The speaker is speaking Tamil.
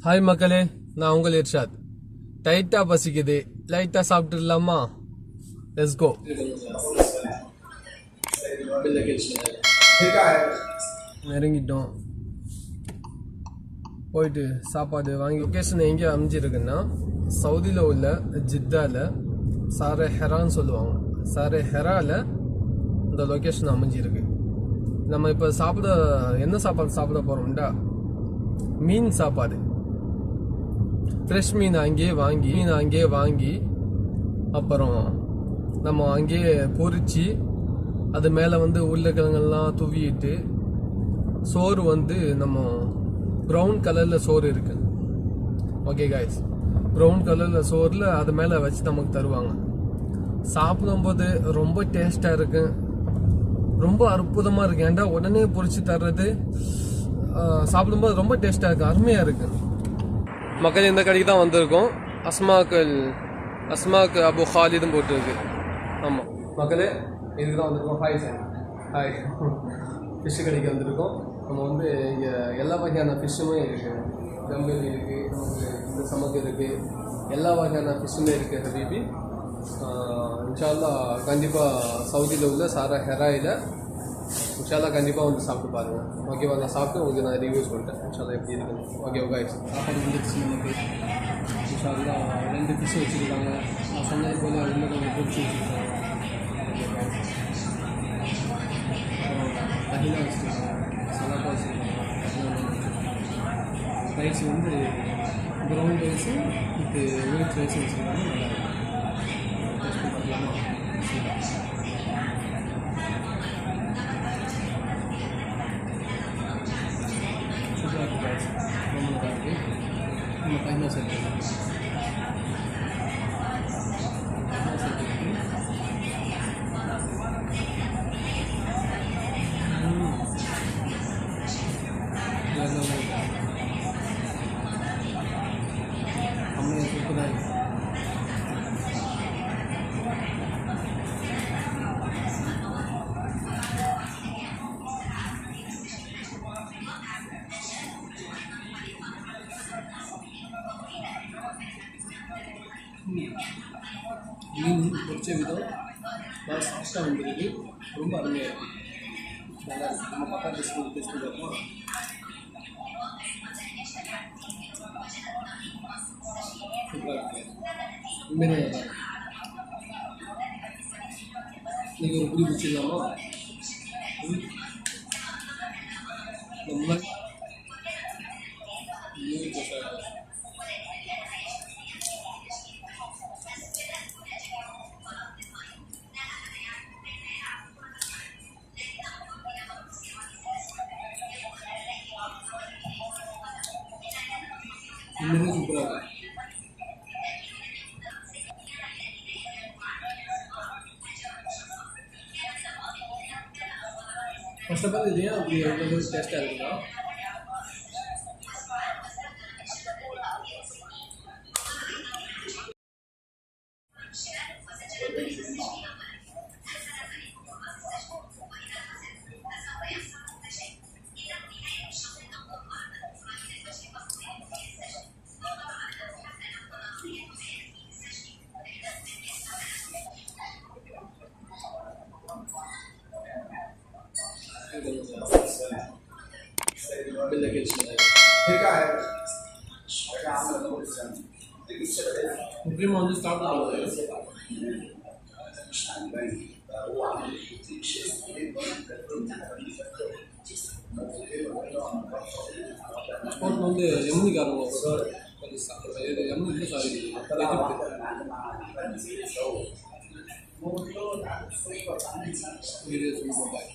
ஹாய் மக்களே, நான் உங்கள் இர்ஷாத். டைட்டா பசிக்குது, லைட்டா சாப்பிட்டுடலாமா? Let's go. நெருங்கிட்டோம். போயிட்டு சாப்பாடு வாங்கி லொக்கேஷன் எங்கே அமைஞ்சிருக்குன்னா சவுதியில் உள்ள ஜித்தாவில் சாரே ஹெரான்னு சொல்லுவாங்க. சாரே ஹெராவில் இந்த லொக்கேஷன் அமைஞ்சிருக்கு. நம்ம இப்போ என்ன சாப்பாடு சாப்பிட போகிறோம்டா மீன் சாப்பாடு. ஃப்ரெஷ் மீன் அங்கேயே வாங்கி அப்புறம் நம்ம அங்கேயே பொரிச்சு அது மேலே உருளைக்கிழங்கெல்லாம் துவிட்டு சோறு நம்ம ப்ரௌன் கலரில் சோறு இருக்கு. ஓகே காய்ஸ், ப்ரௌன் கலரில் சோறில் அது மேலே வச்சு நமக்கு தருவாங்க. சாப்பிடும்போது ரொம்ப டேஸ்டாக இருக்கு, ரொம்ப அற்புதமாக இருக்கு. ஏன்டா உடனே பொரிச்சு தர்றது சாப்பிடும்போது ரொம்ப டேஸ்டாக இருக்கு, அருமையாக இருக்கு. மக்கள் இந்த கடைக்கு தான் வந்திருக்கோம். அஸ்மாக்கு அபு ஹாலிதும் போட்டுருக்கு. ஆமாம் மக்களே, இதுக்கு தான் வந்திருக்கோம். Hi sir, hi. ஃபிஷ்ஷு கடைக்கு வந்திருக்கோம். நம்ம இங்கே எல்லா வகையான ஃபிஷ்ஷுமே இருக்குது. கம்பெனி இருக்குது, நமக்கு இந்த சமக்கு இருக்குது, எல்லா வகையான ஃபிஷ்ஷுமே இருக்குது. ஹபீபி இன்ஷா அல்லாஹ் கண்டிப்பாக சவுதியில் உள்ள சாரா ஹெராயில் இன்ஷா அல்லாஹ் கண்டிப்பாக சாப்பிட்டு பாருங்கள். ஓகேவா? நான் சாப்பிட்டு உங்களுக்கு நான் ரிவ்யூ சொல்லிட்டேன் இன்ஷா அல்லாஹ் எப்படி இருக்குன்னு. ஓகே காய்ஸ், சாப்பாடு வந்துடுச்சு நமக்கு. இன்ஷா அல்லாஹ் 2 ஃபிஷ் வச்சுருக்காங்க. நான் சொன்னது போல் இன்னும் கொஞ்சம் பொரிச்சு வச்சுருக்காங்க. தகிலா வச்சுருக்காங்க, சலாட்டா வச்சுருக்காங்க. Rice brown rice with white ரைஸும் வச்சுருக்காங்க. நல்லா சூப்பராக இருக்குது ரைஸ், ரொம்ப நல்லா இருக்குது. நம்ம கைமா சேர்த்துக்கலாம். அம்மையாக சூப்பராக இருக்குது. மீன் பொரிச்ச விதம் நல்லா சாஃப்டாக வந்துருக்கு, ரொம்ப அருமையாக இருக்குது, நல்லா இருக்குது. நம்ம பக்கா டேஸ்ட் பார்ப்போம். சூப்பராக இருக்குது, உண்மையிலே நல்லா இருக்குது. நீங்கள் ஒரு புளி பிடிச்சிடலாமா? இந்த முன்னாடி உண்மையிலே சூப்பராக இருக்குது. ஃபர்ஸ்ட் ஆஃப் ஆல் இது ஏன் அப்படி எவ்வளோ டேஸ்ட்டாக இருக்குதா? Prima onde está o onde எம்னிகாரங்க எம்னி சாரி எஜிப்ட்